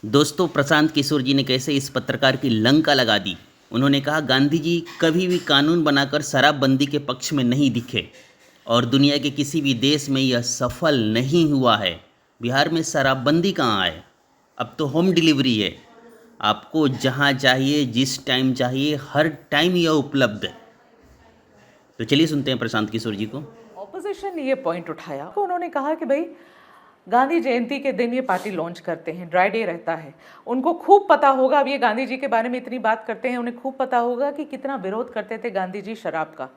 दोस्तों, प्रशांत किशोर जी ने कैसे इस पत्रकार की लंका लगा दी। उन्होंने कहा गांधी जी कभी भी कानून बनाकर शराबबंदी के पक्ष में नहीं दिखे और दुनिया के किसी भी देश में यह सफल नहीं हुआ है। बिहार में शराबबंदी कहाँ है? अब तो होम डिलीवरी है। आपको जहाँ चाहिए, जिस टाइम चाहिए, हर टाइम यह उपलब्ध है। तो चलिए सुनते हैं प्रशांत किशोर जी को। ऑपोजिशन ने ये पॉइंट उठाया तो उन्होंने कहा कि भाई गांधी जयंती के दिन ये पार्टी लॉन्च करते हैं, ड्राई डे रहता है। उनको खूब पता होगा, अब ये गांधी जी के बारे में इतनी बात करते हैं, उन्हें खूब पता होगा कि कितना विरोध करते थे गांधी जी शराब का।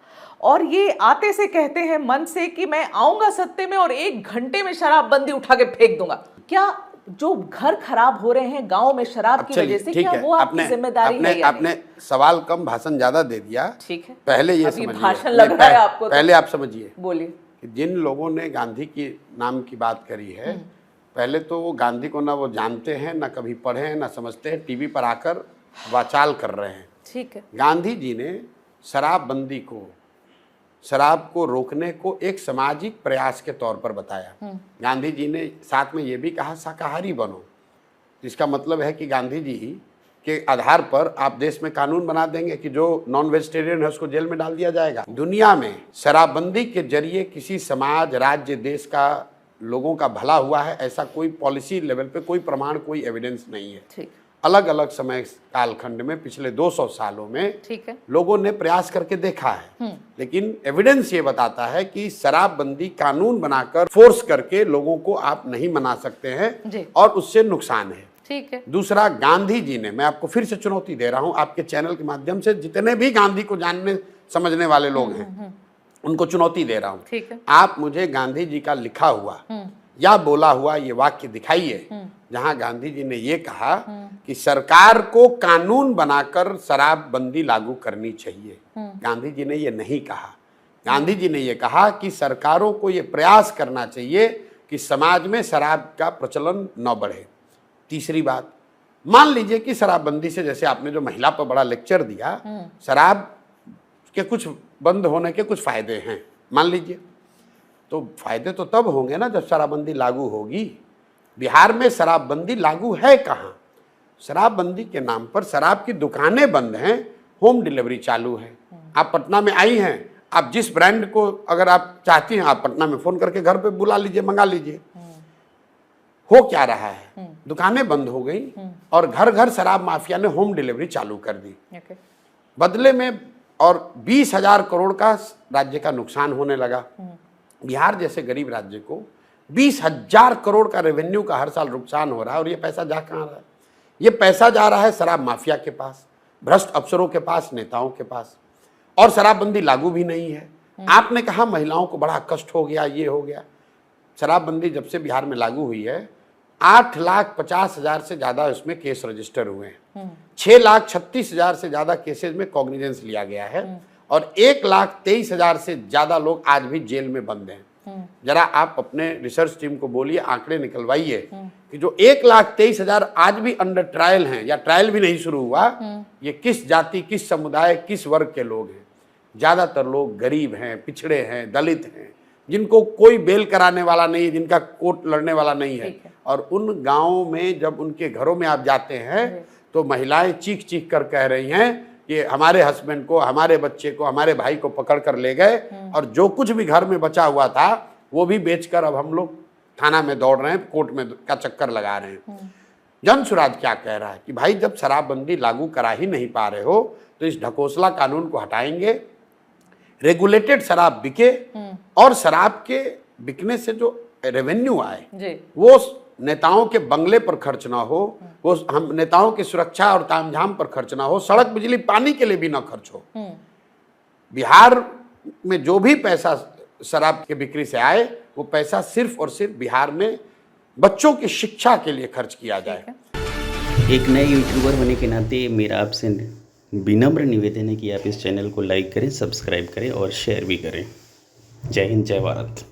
और ये आते से कहते हैं मन से कि मैं आऊंगा सत्ते में और 1 घंटे में शराबबंदी उठा के फेंक दूंगा। क्या जो घर खराब हो रहे हैं गाँव में शराब की वजह से, क्या वो आपकी जिम्मेदारी है? आपने सवाल कम भाषण ज्यादा दे दिया। ठीक है, पहले ये समझिए, भाषण लग रहा है आपको, पहले आप समझिए। बोलिए। जिन लोगों ने गांधी की नाम की बात करी है, पहले तो वो गांधी को ना वो जानते हैं, ना कभी पढ़े हैं, ना समझते हैं, टीवी पर आकर वाचाल कर रहे हैं। ठीक है। गांधी जी ने शराबबंदी को, शराब को रोकने को एक सामाजिक प्रयास के तौर पर बताया। गांधी जी ने साथ में ये भी कहा शाकाहारी बनो, जिसका मतलब है कि गांधी जी के आधार पर आप देश में कानून बना देंगे कि जो नॉन वेजिटेरियन है उसको जेल में डाल दिया जाएगा। दुनिया में शराबबंदी के जरिए किसी समाज, राज्य, देश का, लोगों का भला हुआ है, ऐसा कोई पॉलिसी लेवल पे कोई प्रमाण, कोई एविडेंस नहीं है। ठीक। अलग अलग समय कालखंड में पिछले 200 सालों में ठीक है, लोगों ने प्रयास करके देखा है, लेकिन एविडेंस ये बताता है कि शराबबंदी कानून बनाकर फोर्स करके लोगों को आप नहीं मना सकते हैं और उससे नुकसान है। ठीक है। दूसरा, गांधी जी ने, मैं आपको फिर से चुनौती दे रहा हूं आपके चैनल के माध्यम से, जितने भी गांधी को जानने समझने वाले लोग हैं उनको चुनौती दे रहा हूं। ठीक है। आप मुझे गांधी जी का लिखा हुआ या बोला हुआ ये वाक्य दिखाइए जहां गांधी जी ने ये कहा कि सरकार को कानून बनाकर शराबबंदी लागू करनी चाहिए। गांधी जी ने ये नहीं कहा। गांधी जी ने ये कहा कि सरकारों को ये प्रयास करना चाहिए कि समाज में शराब का प्रचलन न बढ़े। तीसरी बात, मान लीजिए कि शराबबंदी से, जैसे आपने जो महिला पर बड़ा लेक्चर दिया, शराब के कुछ बंद होने के कुछ फायदे हैं, मान लीजिए, तो फायदे तो तब होंगे ना जब शराबबंदी लागू होगी। बिहार में शराबबंदी लागू है कहाँ? शराबबंदी के नाम पर शराब की दुकानें बंद हैं, होम डिलीवरी चालू है। आप पटना में आई हैं, आप जिस ब्रांड को अगर आप चाहती हैं, आप पटना में फोन करके घर पे बुला लीजिए, मंगा लीजिए। हो क्या रहा है? दुकानें बंद हो गई और घर घर शराब माफिया ने होम डिलीवरी चालू कर दी। बदले में और 20,000 करोड़ का राज्य का नुकसान होने लगा। बिहार जैसे गरीब राज्य को 20,000 करोड़ का रेवेन्यू का हर साल नुकसान हो रहा है। और ये पैसा जा कहाँ रहा है? ये पैसा जा रहा है शराब माफिया के पास, भ्रष्ट अफसरों के पास, नेताओं के पास। और शराबबंदी लागू भी नहीं है। आपने कहा महिलाओं को बड़ा कष्ट हो गया, ये हो गया। शराबबंदी जब से बिहार में लागू हुई है, 8,50,000 से ज्यादा उसमें केस रजिस्टर हुए हैं। 6,36,000 से ज्यादा केसेस में कॉग्निजेंस लिया गया है और 1,23,000 से ज्यादा लोग आज भी जेल में बंद हैं। जरा आप अपने रिसर्च टीम को बोलिए, आंकड़े निकलवाइए कि जो 1,23,000 आज भी अंडर ट्रायल हैं या ट्रायल भी नहीं शुरू हुआ, ये किस जाति, किस समुदाय, किस वर्ग के लोग हैं? ज्यादातर लोग गरीब हैं, पिछड़े हैं, दलित हैं, जिनको कोई बेल कराने वाला नहीं है, जिनका कोर्ट लड़ने वाला नहीं है। और उन गांवों में जब उनके घरों में आप जाते हैं तो महिलाएं चीख चीख कर कह रही हैं कि हमारे हस्बैंड को, हमारे बच्चे को, हमारे भाई को पकड़ कर ले गए और जो कुछ भी घर में बचा हुआ था वो भी बेचकर अब हम लोग थाना में दौड़ रहे हैं, कोर्ट में का चक्कर लगा रहे हैं। जन सुराज क्या कह रहा है कि भाई जब शराबबंदी लागू करा ही नहीं पा रहे हो तो इस ढकोसला कानून को हटाएंगे, रेगुलेटेड शराब बिके और शराब के बिकने से जो रेवेन्यू आए वो नेताओं के बंगले पर खर्च ना हो, वो हम नेताओं की सुरक्षा और तामझाम पर खर्च ना हो, सड़क, बिजली, पानी के लिए भी ना खर्च हो। बिहार में जो भी पैसा शराब के बिक्री से आए वो पैसा सिर्फ और सिर्फ बिहार में बच्चों की शिक्षा के लिए खर्च किया जाए। एक नए यूट्यूबर होने के नाते मेरा आपसे विनम्र निवेदन है कि आप इस चैनल को लाइक करें, सब्सक्राइब करें और शेयर भी करें। जय हिंद, जय भारत।